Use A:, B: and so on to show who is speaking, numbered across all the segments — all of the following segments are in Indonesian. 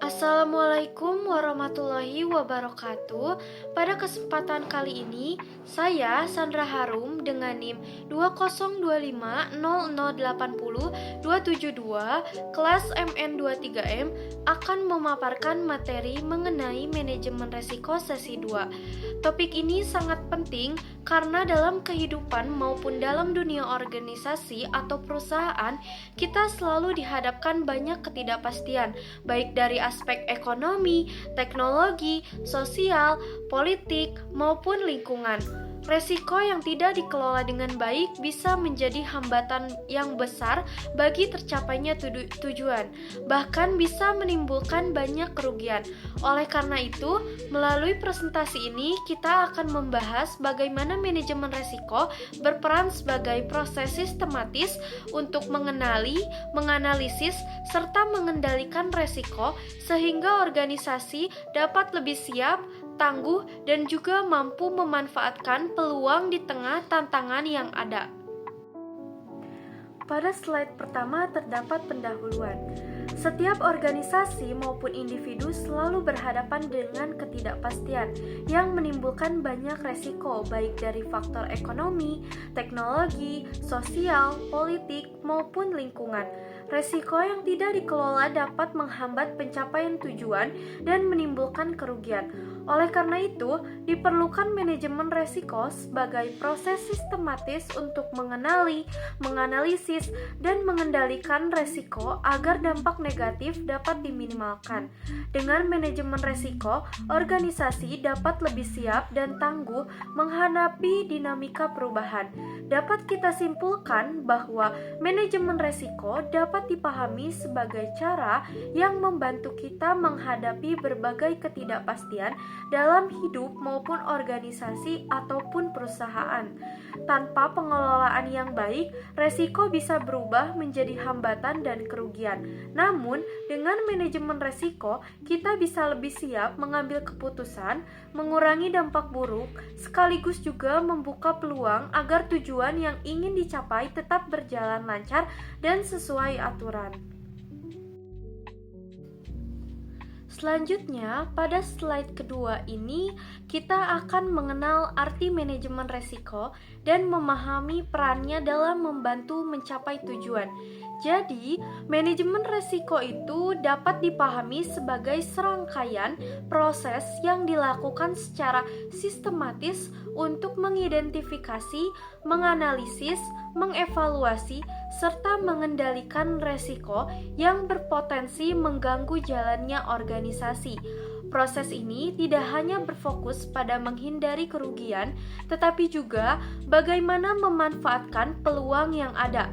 A: Assalamualaikum warahmatullahi wabarakatuh. Pada kesempatan kali ini, saya Sandra Harum dengan NIM 20250080272 kelas MN23M akan memaparkan materi mengenai manajemen resiko sesi 2. Topik ini sangat penting karena dalam kehidupan maupun dalam dunia organisasi atau perusahaan, kita selalu dihadapkan banyak ketidakpastian, baik dari aspek ekonomi, teknologi, sosial, politik, maupun lingkungan. Resiko yang tidak dikelola dengan baik bisa menjadi hambatan yang besar bagi tercapainya tujuan, bahkan bisa menimbulkan banyak kerugian. Oleh karena itu, melalui presentasi ini kita akan membahas bagaimana manajemen resiko berperan sebagai proses sistematis untuk mengenali, menganalisis, serta mengendalikan resiko sehingga organisasi dapat lebih siap, tangguh, dan juga mampu memanfaatkan peluang di tengah tantangan yang ada. Pada slide pertama terdapat pendahuluan. Setiap organisasi maupun individu selalu berhadapan dengan ketidakpastian yang menimbulkan banyak resiko baik dari faktor ekonomi, teknologi, sosial, politik, maupun lingkungan. Resiko yang tidak dikelola dapat menghambat pencapaian tujuan dan menimbulkan kerugian. Oleh karena itu, diperlukan manajemen resiko sebagai proses sistematis untuk mengenali, menganalisis, dan mengendalikan resiko agar dampak negatif dapat diminimalkan. Dengan manajemen resiko, organisasi dapat lebih siap dan tangguh menghadapi dinamika perubahan. Dapat kita simpulkan bahwa manajemen resiko dapat dipahami sebagai cara yang membantu kita menghadapi berbagai ketidakpastian dalam hidup maupun organisasi ataupun perusahaan. Tanpa pengelolaan yang baik, resiko bisa berubah menjadi hambatan dan kerugian. Namun, dengan manajemen resiko, kita bisa lebih siap mengambil keputusan, mengurangi dampak buruk, sekaligus juga membuka peluang agar tujuan yang ingin dicapai tetap berjalan lancar dan sesuai aturan. Selanjutnya, pada slide kedua ini, kita akan mengenal arti manajemen resiko dan memahami perannya dalam membantu mencapai tujuan. Jadi, manajemen resiko itu dapat dipahami sebagai serangkaian proses yang dilakukan secara sistematis untuk mengidentifikasi, menganalisis, mengevaluasi, serta mengendalikan resiko yang berpotensi mengganggu jalannya organisasi. Proses ini tidak hanya berfokus pada menghindari kerugian, tetapi juga bagaimana memanfaatkan peluang yang ada.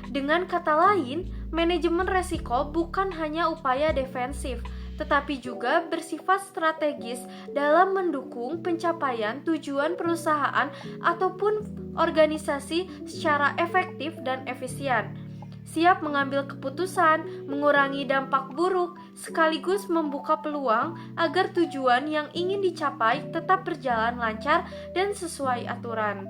A: Dengan kata lain, manajemen resiko bukan hanya upaya defensif, tetapi juga bersifat strategis dalam mendukung pencapaian tujuan perusahaan ataupun organisasi secara efektif dan efisien. Siap mengambil keputusan, mengurangi dampak buruk, sekaligus membuka peluang agar tujuan yang ingin dicapai tetap berjalan lancar dan sesuai aturan.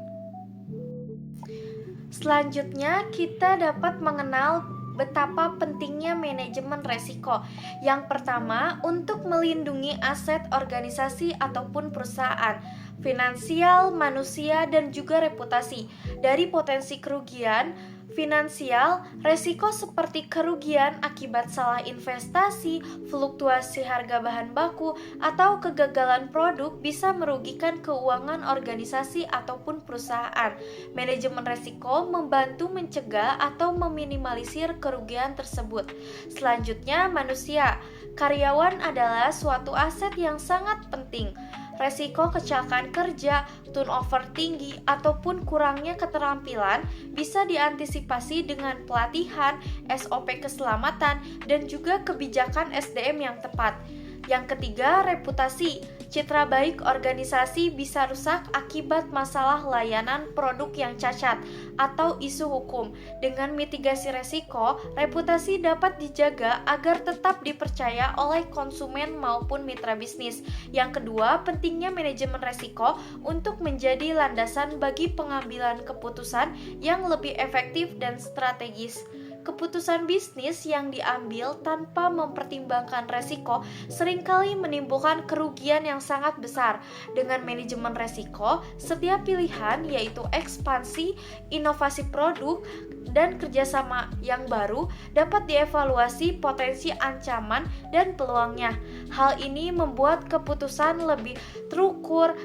A: Selanjutnya, kita dapat mengenal betapa pentingnya manajemen resiko. Yang pertama, untuk melindungi aset organisasi ataupun perusahaan, finansial, manusia, dan juga reputasi dari potensi kerugian finansial. Resiko seperti kerugian akibat salah investasi, fluktuasi harga bahan baku, atau kegagalan produk bisa merugikan keuangan organisasi ataupun perusahaan. Manajemen resiko membantu mencegah atau meminimalisir kerugian tersebut. Selanjutnya, manusia. Karyawan adalah suatu aset yang sangat penting. Resiko kecelakaan kerja, turnover tinggi, ataupun kurangnya keterampilan bisa diantisipasi dengan pelatihan, SOP keselamatan, dan juga kebijakan SDM yang tepat. Yang ketiga, reputasi. Citra baik organisasi bisa rusak akibat masalah layanan produk yang cacat atau isu hukum. Dengan mitigasi resiko, reputasi dapat dijaga agar tetap dipercaya oleh konsumen maupun mitra bisnis. Yang kedua, pentingnya manajemen resiko untuk menjadi landasan bagi pengambilan keputusan yang lebih efektif dan strategis. Keputusan bisnis yang diambil tanpa mempertimbangkan resiko seringkali menimbulkan kerugian yang sangat besar. Dengan manajemen resiko, setiap pilihan yaitu ekspansi, inovasi produk, dan kerjasama yang baru dapat dievaluasi potensi ancaman dan peluangnya. Hal ini membuat keputusan lebih terukur,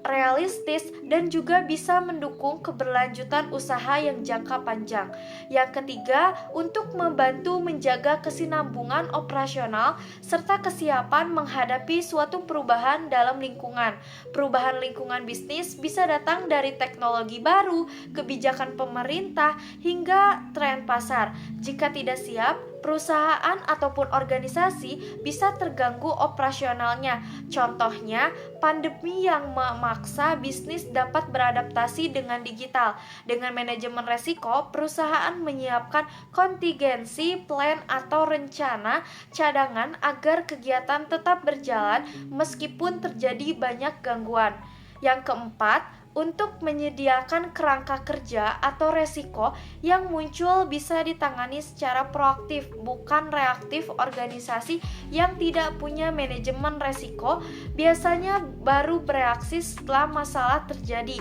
A: realistis, dan juga bisa mendukung keberlanjutan usaha yang jangka panjang. Yang ketiga, untuk membantu menjaga kesinambungan operasional serta kesiapan menghadapi suatu perubahan dalam lingkungan. Perubahan lingkungan bisnis bisa datang dari teknologi baru, kebijakan pemerintah, hingga tren pasar. Jika tidak siap, perusahaan ataupun organisasi bisa terganggu operasionalnya. Contohnya, pandemi yang memaksa bisnis dapat beradaptasi dengan digital. Dengan manajemen resiko, perusahaan menyiapkan kontingensi plan atau rencana cadangan agar kegiatan tetap berjalan meskipun terjadi banyak gangguan. Yang keempat, untuk menyediakan kerangka kerja atau resiko yang muncul bisa ditangani secara proaktif, bukan reaktif. Organisasi yang tidak punya manajemen resiko biasanya baru bereaksi setelah masalah terjadi.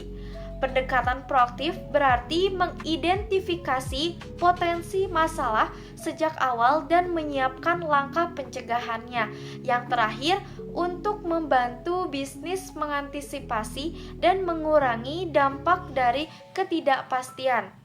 A: Pendekatan proaktif berarti mengidentifikasi potensi masalah sejak awal dan menyiapkan langkah pencegahannya. Yang terakhir, untuk membantu bisnis mengantisipasi dan mengurangi dampak dari ketidakpastian.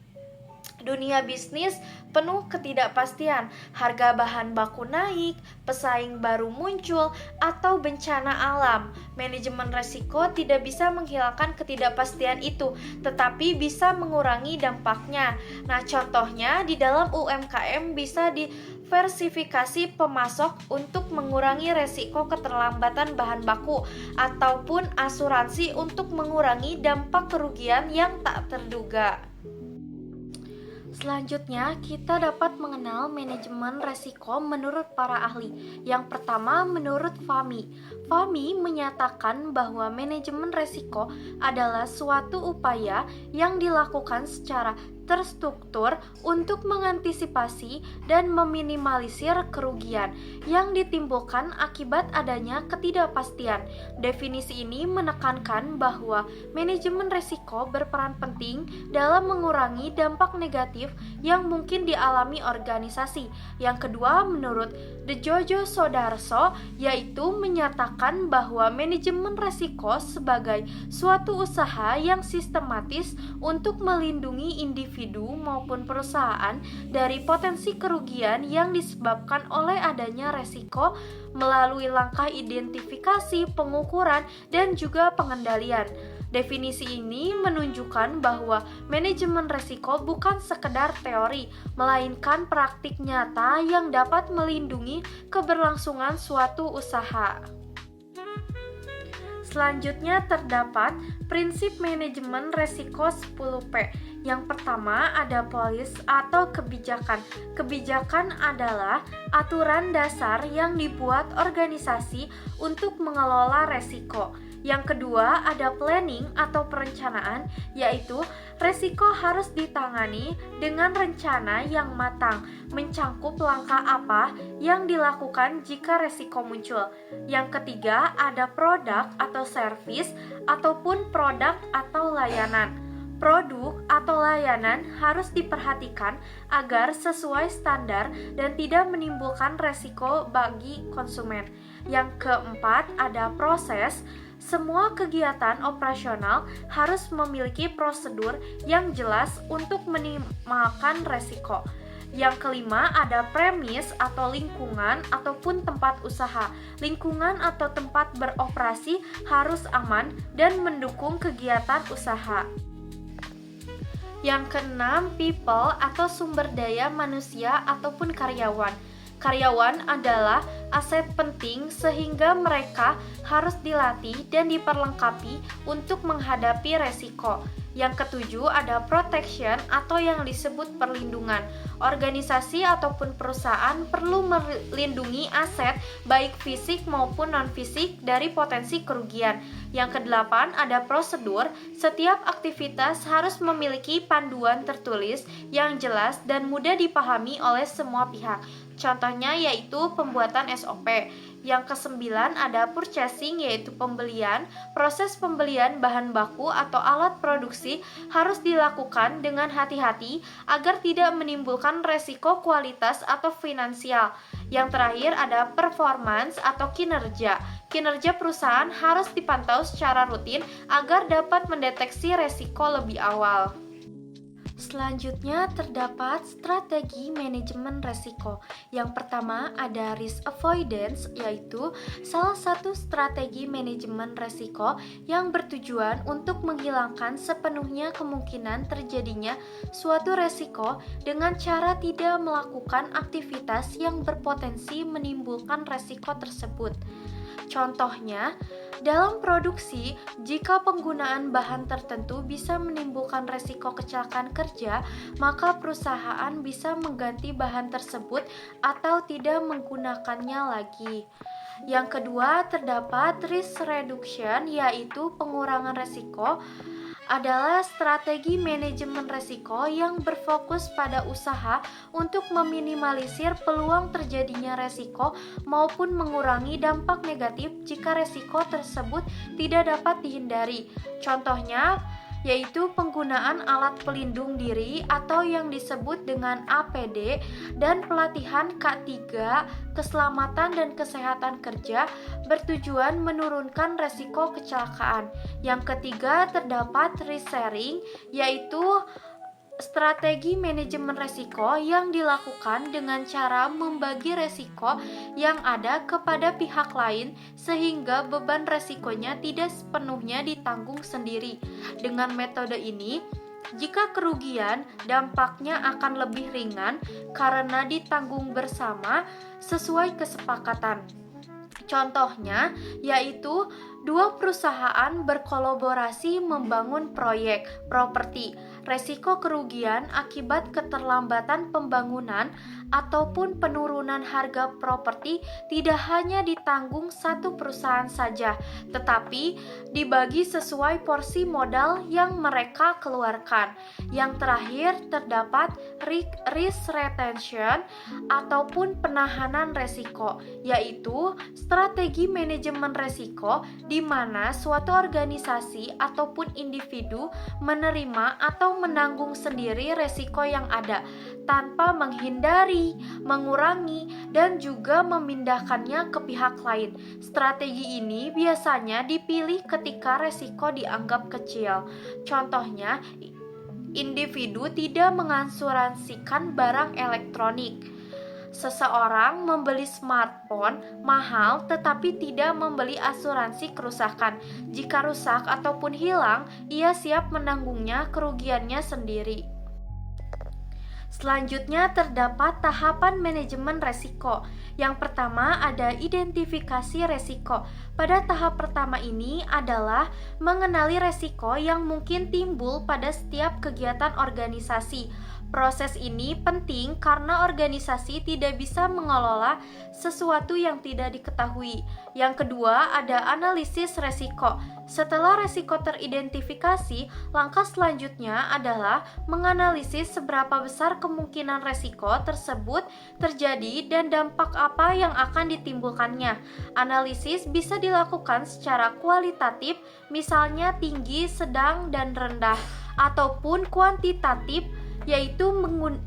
A: Dunia bisnis penuh ketidakpastian, harga bahan baku naik, pesaing baru muncul, atau bencana alam. Manajemen resiko tidak bisa menghilangkan ketidakpastian itu, tetapi bisa mengurangi dampaknya. Nah, contohnya di dalam UMKM bisa diversifikasi pemasok untuk mengurangi resiko keterlambatan bahan baku, ataupun asuransi untuk mengurangi dampak kerugian yang tak terduga. Selanjutnya, kita dapat mengenal manajemen resiko menurut para ahli. Yang pertama, menurut Fahmi. Fahmi menyatakan bahwa manajemen resiko adalah suatu upaya yang dilakukan secara terstruktur untuk mengantisipasi dan meminimalisir kerugian yang ditimbulkan akibat adanya ketidakpastian. Definisi ini menekankan bahwa manajemen risiko berperan penting dalam mengurangi dampak negatif yang mungkin dialami organisasi. Yang kedua, menurut Dejojo Sodarso, yaitu menyatakan bahwa manajemen risiko sebagai suatu usaha yang sistematis untuk melindungi individu maupun perusahaan dari potensi kerugian yang disebabkan oleh adanya resiko melalui langkah identifikasi, pengukuran, dan juga pengendalian. Definisi ini menunjukkan bahwa manajemen resiko bukan sekedar teori, melainkan praktik nyata yang dapat melindungi keberlangsungan suatu usaha. Selanjutnya terdapat prinsip manajemen resiko 10P. Yang pertama ada polis atau kebijakan. Kebijakan adalah aturan dasar yang dibuat organisasi untuk mengelola resiko. Yang kedua ada planning atau perencanaan, yaitu resiko harus ditangani dengan rencana yang matang, mencangkup langkah apa yang dilakukan jika resiko muncul. Yang ketiga ada produk atau service ataupun produk atau layanan. Produk atau layanan harus diperhatikan agar sesuai standar dan tidak menimbulkan resiko bagi konsumen. Yang keempat ada proses. Semua kegiatan operasional harus memiliki prosedur yang jelas untuk meminimalkan resiko. Yang kelima ada premis atau lingkungan ataupun tempat usaha. Lingkungan atau tempat beroperasi harus aman dan mendukung kegiatan usaha. Yang keenam, people atau sumber daya manusia ataupun karyawan. Karyawan adalah aset penting sehingga mereka harus dilatih dan diperlengkapi untuk menghadapi resiko. Yang ketujuh ada protection atau yang disebut perlindungan. Organisasi ataupun perusahaan perlu melindungi aset baik fisik maupun non-fisik dari potensi kerugian. Yang kedelapan ada prosedur. Setiap aktivitas harus memiliki panduan tertulis yang jelas dan mudah dipahami oleh semua pihak. Contohnya yaitu pembuatan SOP. Yang kesembilan ada purchasing, yaitu pembelian. Proses pembelian bahan baku atau alat produksi harus dilakukan dengan hati-hati agar tidak menimbulkan resiko kualitas atau finansial. Yang terakhir ada performance atau kinerja. Kinerja perusahaan harus dipantau secara rutin agar dapat mendeteksi resiko lebih awal. Selanjutnya terdapat strategi manajemen resiko. Yang pertama ada risk avoidance, yaitu salah satu strategi manajemen resiko yang bertujuan untuk menghilangkan sepenuhnya kemungkinan terjadinya suatu resiko dengan cara tidak melakukan aktivitas yang berpotensi menimbulkan resiko tersebut. Contohnya, dalam produksi, jika penggunaan bahan tertentu bisa menimbulkan resiko kecelakaan kerja, maka perusahaan bisa mengganti bahan tersebut atau tidak menggunakannya lagi. Yang kedua, terdapat risk reduction, yaitu pengurangan resiko adalah strategi manajemen resiko yang berfokus pada usaha untuk meminimalisir peluang terjadinya resiko maupun mengurangi dampak negatif jika resiko tersebut tidak dapat dihindari. Contohnya yaitu penggunaan alat pelindung diri atau yang disebut dengan APD dan pelatihan K3 keselamatan dan kesehatan kerja bertujuan menurunkan resiko kecelakaan. Yang ketiga terdapat risk sharing, yaitu strategi manajemen resiko yang dilakukan dengan cara membagi resiko yang ada kepada pihak lain sehingga beban resikonya tidak sepenuhnya ditanggung sendiri. Dengan metode ini, jika kerugian, dampaknya akan lebih ringan karena ditanggung bersama sesuai kesepakatan. Contohnya yaitu dua perusahaan berkolaborasi membangun proyek properti. Resiko kerugian akibat keterlambatan pembangunan ataupun penurunan harga properti tidak hanya ditanggung satu perusahaan saja, tetapi dibagi sesuai porsi modal yang mereka keluarkan. Yang terakhir terdapat risk retention ataupun penahanan resiko, yaitu strategi manajemen resiko di mana suatu organisasi ataupun individu menerima atau menanggung sendiri resiko yang ada tanpa menghindari, mengurangi, dan juga memindahkannya ke pihak lain. Strategi ini biasanya dipilih ketika resiko dianggap kecil. Contohnya, individu tidak mengasuransikan barang elektronik. Seseorang membeli smartphone mahal tetapi tidak membeli asuransi kerusakan. Jika rusak ataupun hilang, ia siap menanggungnya kerugiannya sendiri. Selanjutnya terdapat tahapan manajemen resiko. Yang pertama ada identifikasi resiko. Pada tahap pertama ini adalah mengenali resiko yang mungkin timbul pada setiap kegiatan organisasi. Proses ini penting karena organisasi tidak bisa mengelola sesuatu yang tidak diketahui. Yang kedua, ada analisis resiko. Setelah resiko teridentifikasi, langkah selanjutnya adalah menganalisis seberapa besar kemungkinan resiko tersebut terjadi dan dampak apa yang akan ditimbulkannya. Analisis bisa dilakukan secara kualitatif, misalnya tinggi, sedang, dan rendah, ataupun kuantitatif, yaitu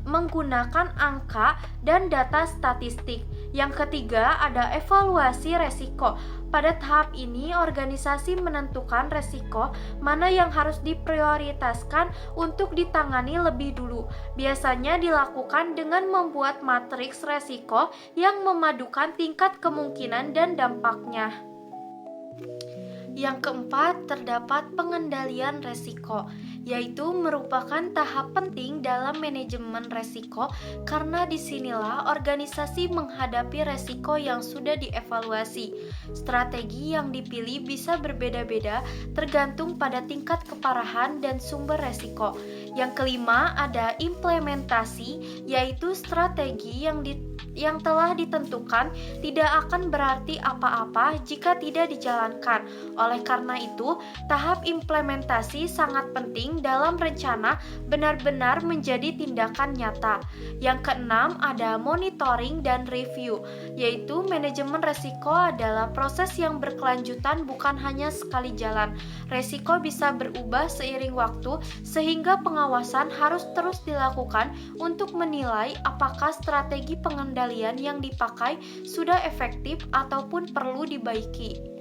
A: menggunakan angka dan data statistik. Yang ketiga ada evaluasi resiko. Pada tahap ini organisasi menentukan resiko mana yang harus diprioritaskan untuk ditangani lebih dulu. Biasanya dilakukan dengan membuat matriks resiko yang memadukan tingkat kemungkinan dan dampaknya. Yang keempat, terdapat pengendalian resiko. yaitu merupakan tahap penting dalam manajemen resiko karena disinilah organisasi menghadapi resiko yang sudah dievaluasi. Strategi yang dipilih bisa berbeda-beda tergantung pada tingkat keparahan dan sumber resiko. Yang kelima ada implementasi, yaitu strategi yang telah ditentukan tidak akan berarti apa-apa jika tidak dijalankan. Oleh karena itu, tahap implementasi sangat penting dalam rencana benar-benar menjadi tindakan nyata. Yang keenam ada monitoring dan review, yaitu manajemen resiko adalah proses yang berkelanjutan bukan hanya sekali jalan. Resiko bisa berubah seiring waktu sehingga pengawasan harus terus dilakukan untuk menilai apakah strategi pengendalian yang dipakai sudah efektif ataupun perlu dibaiki.